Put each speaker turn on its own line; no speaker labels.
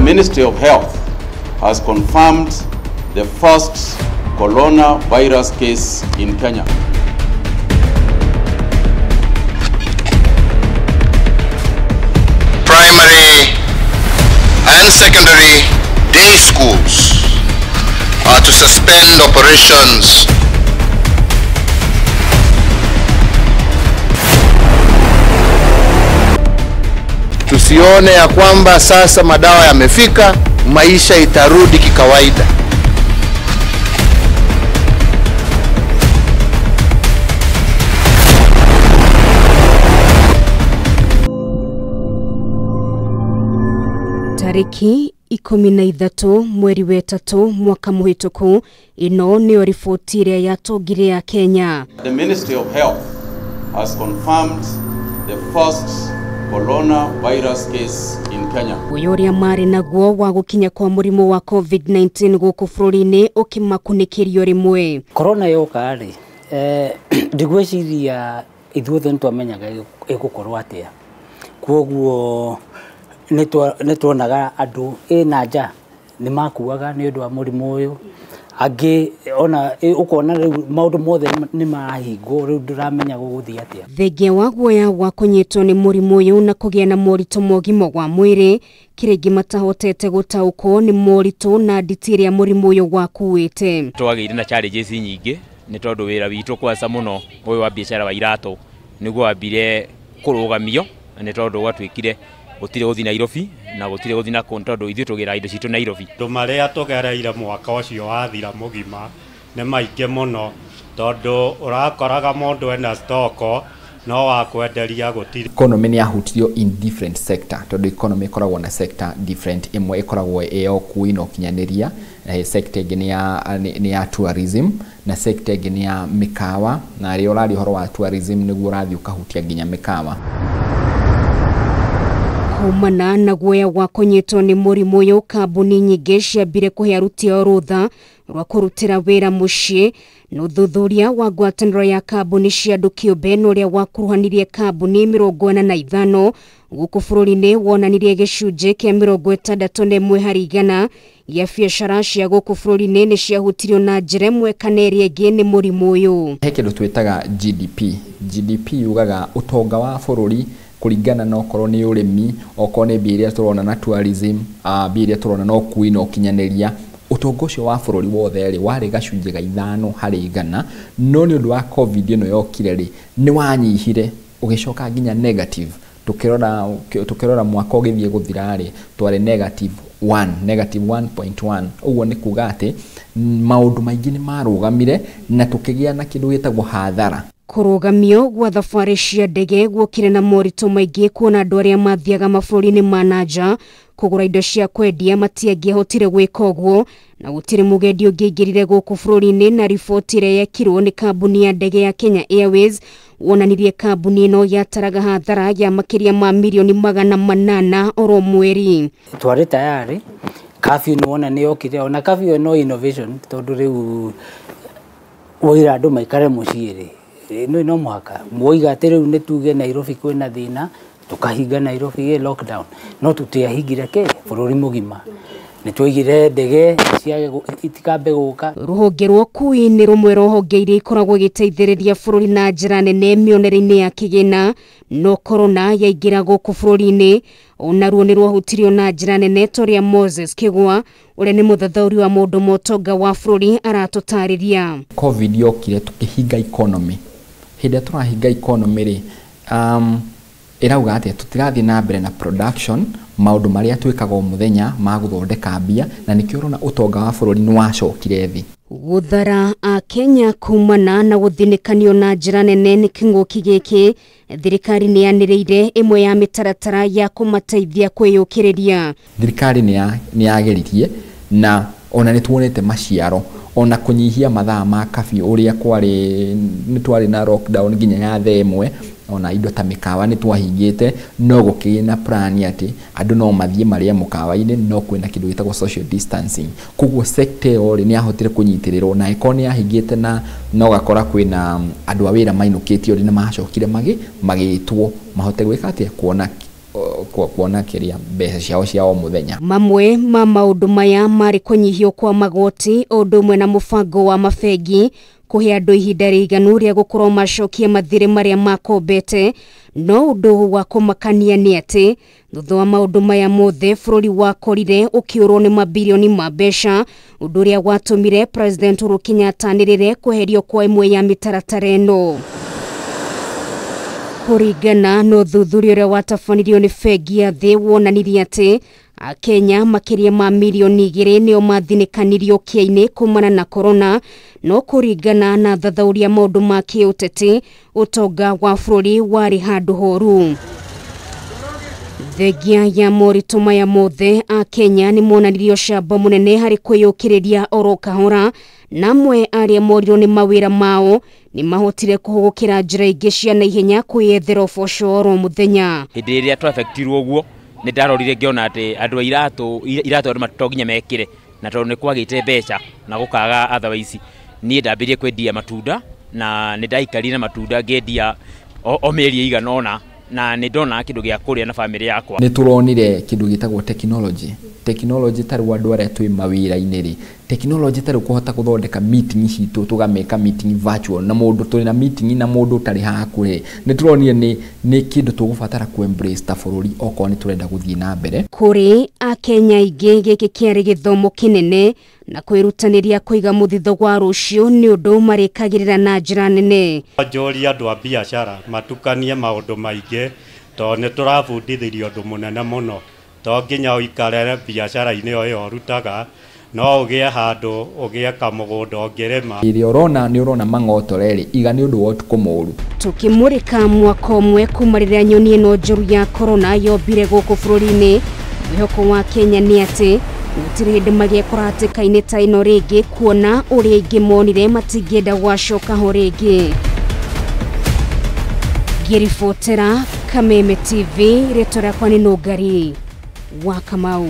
Ministry of Health has confirmed the first coronavirus case in Kenya.
Primary and secondary day schools are to suspend operations. Tusione ya kwamba sasa madawa yamefika, maisha itarudi kikawaida.
Tariki 13 mweri wa 3 mwaka muhituku, ino niyo ripoti iria yatongire ya Kenya.
The Ministry of Health has confirmed the first coronavirus case in Kenya.
Uyoria mari naguo wa gukinya kwa murimu wa COVID-19 guku bururi-ini ukimakunikirio rimwe.
Corona yoka ri ndigwiciria ithuothe ntwamenyaga igukorwo atia. Kwoguo nitwonaga andu ina nja ni makuaga ni undu wa murimu uyu, angi ona ukona maundu mothe ni mahingwo, riu ndiramenya guguthii atia.
Thengia wa guoya wa kunyitwo ni murimu uyu na kugia na morito mogimo wa mwiri, kiringi matahotete gutauko ni morito na nditiria murimu uyu wakuite.
Twagire na challenges nyingi ni tondu wira witu kwasa muno uyu wa biashara wa irato niguo wambire kurugamio ni tondu gwatwikire gutire guthi Nairobi na gutire guthi na tondu ithu tugira indo citu Nairobi.
Maria tugereire mwaka ucio wathira mugima ni maingi muno tondu urakoraga mundu ena stoko no wa kwenderia gutire.
Economy ni yahutirio in different sector tondu economy ikoragwo na sector different, imwe ikoragwo eo kui no kinyaniria, sector ingi ni ya tourism na sector ingi ni ya mikawa, na ri urari horo wa tourism niguo urathi ukahutia nginya mikawa.
Kumana na guoya wa kunyitwo ni murimu uyu, kambuni nyingi ciambire kuhe aruti a rutha rwa kurutira wira mucii. Nuthuthuria wa ngwataniro ya kambuni cia andu kiumbe nuria wakuruhanirie kambuni 45 guku bururi-ini wonanirie gicunji kia 61 hari igana ya biacara cia guku bururi-ini ni ciahutirio na njira imwe kana iria ingi ni murimu uyu.
He kindu twitaga GDP yugaga utonga wa bururi kuringana na okorwo ni urimi, okorwo ni mbia iria turona na tourism, mbia iria turona na ukui na ukinyaniria. Utongo ucio wa bururi wothe ri wari gacunji ga 5 hari igana, no ni undu wa covid ino yokire ri ni wanyihire ugicoka nginya negative. Tukirora mwaka ugithie guthira ri twari negative 1.1. Uguo ni kuga ati maundu maingi ni marugamire na tukigia na kindu gitagwo hathara.
Kurugamio gwa thabari cia ndege gwokire na morito maingi kuona andu aria mathiaga mabũrũri-inĩ ma nanja kugura indo cia kwendia matiangĩahotire gwĩka ũguo, na gũtirĩ mũgendi ũngĩaingĩrire gũkũ bũrũri-inĩ. Na riboti ĩrĩa yekirwo nĩ kambuni ya ndege ya Kenya Airways wonanirie kambuni ĩno yataraga hathara ya makĩria ma mirioni 800 oro mweri.
Twari tayari curfew ni wona ni yokire, ona curfew no innovation tondu riu wira andu maikare muciiri no mwaka moiga ati riu ni tuge Nairobi kwina thina tukahinga Nairobi lockdown, no tutiahingire ke bururi mugima ni twigire ndege cia itikambe guka.
Ruhonge rwa kui ni rumwe ruhonge iria ikoragwo igiteithĩrĩria bururi na njĩra nene mĩonereine ya kĩgĩna, no corona yaingĩra gũkũ bururi-inĩ onaruo ni rwahutirio na njĩra nene toria Moses Kigwa uria ni muthathauri wa maundu ma ũtonga wa bururi aratũtarĩria.
Covid yokire tukihinga economy. Hĩndĩ tũrahinga economy ri irauga ati tutirathi na mbere na production, maundu maria twikaga muthenya ma guthondeka mbia, na nikio rona utonga wa bururi ni wacokire thi.
Guthara a Kenya kumana na guthinikanio na njira nene ni king'uki giki, thirikari ni yaniriire imwe ya mitaratara ya kumateithia kwiyukiriria.
Thirikari ni yageririe na ona nituonete maciaro, ona kunyihia mathaa ma kabiu uria kwari ni twari na lockdown nginya ya themwe, ona indo ta mikawa ni twahingite, no gukina plan ati andu no mathie maria mukawa-ini, no kwina kindu gitagwo social distancing. Kuguo sector ori ni ahotire kunyitirirwo na economy yahingite, na no gakora kwina andu awira mainukitio ri na macokire magitwo mahote gwika ati kuona kuona kiria mbeca ciao cia o muthenya.
Mamwe ma maundu maya mari kunyihio kwa magoti undu umwe na mubango wa mabengi kuhe andu ihinda riganu ria gukorwo macokie mathire maria makombete. No undu wa kumakania ni ati thutha wa maundu maya mothe bururi wakorire ukiurwo ni mabilioni ma mbeca, undu uria watumire President Uhuru Kenyatta anirire kuherio kwa imwe ya mitaratara ino. Kuringana no thuthuria uria watabanirio ni bengi ya thi wonanirie ati Akenya makiria ma milioni 2 nio mathinikanirio kia-ini kumana na corona. No kuringana na thathauria maundu ma kiuteti, utonga wa bururi wari handu horu. Thengia ya moritu maya mothe Akenya ni monanirio camba munene hari kwiyukiriria oro kahora, namwe aria morirwo ni mawira mao ni mahotire kuhugukira njira ingi cia naihenya kwiyethera uboco oro muthenya.
Hindi iria twafektirwo uguo ni ndarorire ngiona ati andu a iratu andu matoginya mekire na tondu ni kwagite mbeca na gukaga otherwise ni ndambirie kwendia matunda na ni ndaikarire matunda ngendia o meri iganona na ni ndona kindu gia kuria na family yakwa.
Ni turonire kindu gitagwo technology tari andu aria twi mawira-ini ri technology tari kuhota kuthondeka meeting citu tugameka meeting virtual na mundu turi na meeting na mundu tari hakuhe. Ni turonire ni kindu tugubatara ku embrace ta bururi oko ni turenda guthii na mbere.
Kuri Akenya ingi giki kiari githomo kinene na kwirutaniria kuiga muthitho gwa rucio ni undu marikagirira na njira nene.
Njori andu a biashara matukanie maundu maingi to ni turabundithirio undu munene muno to nginya uikarere biashara-ini yo rutaga no ugie handu ugie kamugunda ongirema.
Irio urona ni urona mangotoreri iga ni undu wa utuku muru.
Tukimurika mwaka umwe kumariria nyoni ino njuru ya corona yombire guku bururi-ini, mwihoko wa Kenya ni ati gutiri hindi magiekora hatikaini ta ino ringi, kuona uria ingi monire matingienda gwacoka ho ringi. Ngiribotera Kameme TV, ritwa riakwa ni Nũngari wa Kamau.